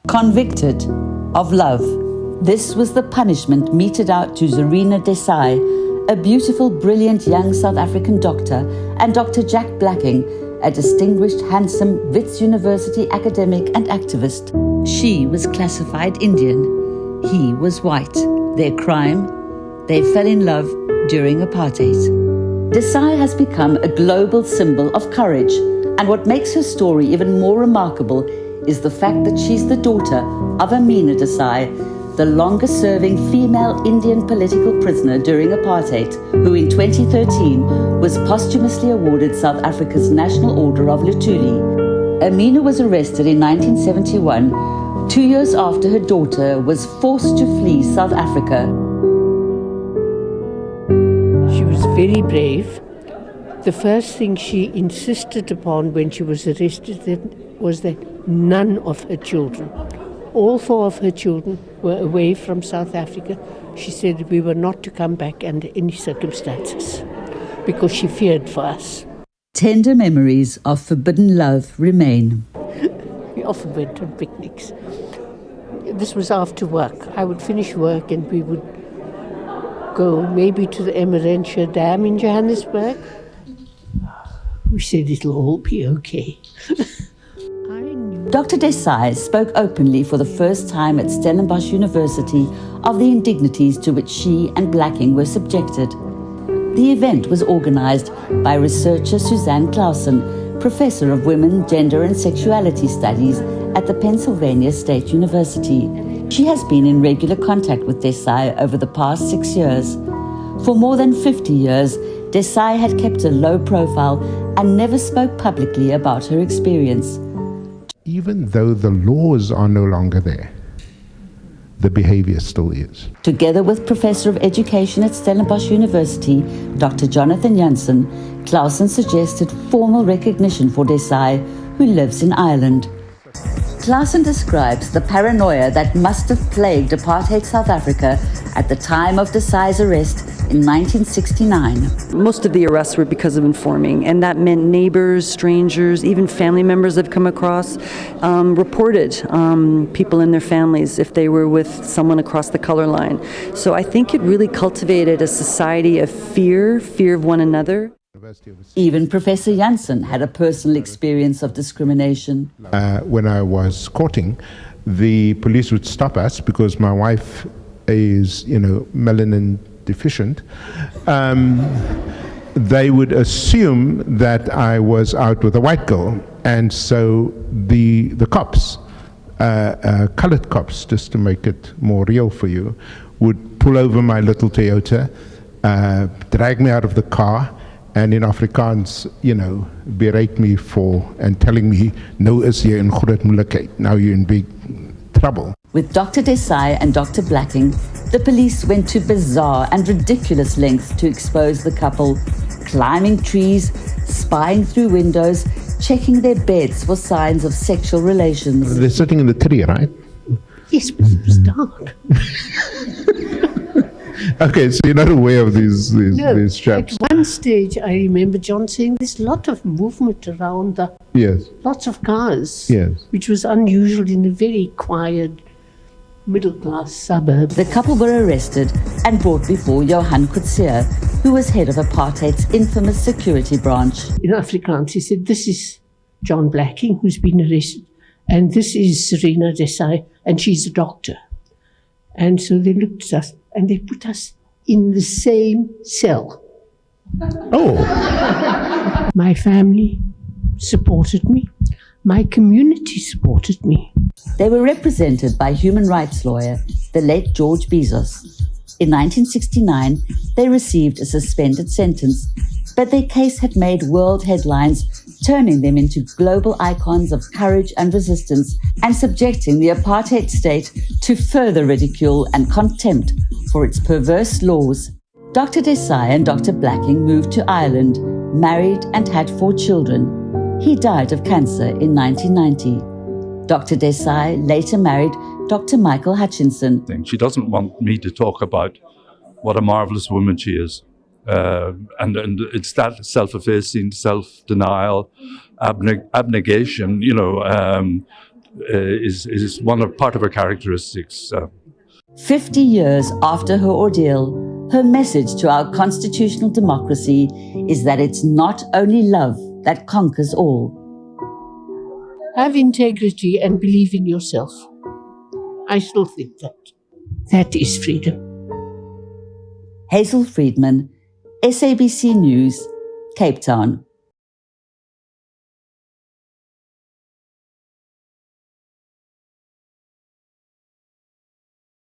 Convicted of love. This was the punishment meted out to Zureena Desai, a beautiful, brilliant young South African doctor, and Dr. Jack Blacking, a distinguished, handsome Wits University academic and activist. She was classified Indian. He was white. Their crime? They fell in love during apartheid. Desai has become a global symbol of courage, and what makes her story even more remarkable is the fact that she's the daughter of Amina Desai, the longest-serving female Indian political prisoner during apartheid, who in 2013 was posthumously awarded South Africa's National Order of Luthuli. Amina was arrested in 1971, 2 years after her daughter was forced to flee South Africa. She was very brave. The first thing she insisted upon when she was arrested was that none of her children, all four of her children, were away from South Africa. She said we were not to come back under any circumstances because she feared for us. Tender memories of forbidden love remain. We often went on picnics. This was after work. I would finish work and we would go maybe to the Emerentia Dam in Johannesburg. We said it'll all be okay. Dr. Desai spoke openly for the first time at Stellenbosch University of the indignities to which she and Blacking were subjected. The event was organised by researcher Suzanne Clausen, Professor of Women, Gender and Sexuality Studies at the Pennsylvania State University. She has been in regular contact with Desai over the past 6 years. For more than 50 years, Desai had kept a low profile and never spoke publicly about her experience. Even though the laws are no longer there, the behavior still is. Together with Professor of Education at Stellenbosch University, Dr. Jonathan Jansen, Clausen suggested formal recognition for Desai, who lives in Ireland. Clausen describes the paranoia that must have plagued apartheid South Africa at the time of Desai's arrest in 1969. Most of the arrests were because of informing, and that meant neighbors, strangers, even family members I've come across reported people in their families if they were with someone across the color line. So I think it really cultivated a society of fear of one another. Even Professor Jansen had a personal experience of discrimination. When I was courting, the police would stop us because my wife is, melanin deficient. They would assume that I was out with a white girl, and so the cops, colored cops, just to make it more real for you, would pull over my little Toyota, drag me out of the car, and in Afrikaans, berate me and telling me, nou is jy in groot moeilikheid, now you're in big trouble. With Dr. Desai and Dr. Blacking, the police went to bizarre and ridiculous lengths to expose the couple, climbing trees, spying through windows, checking their beds for signs of sexual relations. They're sitting in the tree, right? Yes, but it was dark. Okay, so you're not aware of these chaps. At one stage, I remember John saying there's a lot of movement around lots of cars, which was unusual in a very quiet, middle-class suburb. The couple were arrested and brought before Johan Coetzee, who was head of apartheid's infamous security branch. In Afrikaans, he said, this is John Blacking, who's been arrested, and this is Zureena Desai, and she's a doctor. And so they looked at us, and they put us in the same cell. Oh! My family supported me. My community supported me. They were represented by human rights lawyer, the late George Bezos. In 1969, they received a suspended sentence, but their case had made world headlines, turning them into global icons of courage and resistance, and subjecting the apartheid state to further ridicule and contempt for its perverse laws. Dr. Desai and Dr. Blacking moved to Ireland, married and had 4 children. He died of cancer in 1990. Dr. Desai later married Dr. Michael Hutchinson. She doesn't want me to talk about what a marvelous woman she is. And it's that self-effacing, self-denial, abnegation, is part of her characteristics. 50 years after her ordeal, her message to our constitutional democracy is that it's not only love that conquers all. Have integrity and believe in yourself. I still think that is freedom. Hazel Friedman, SABC News, Cape Town.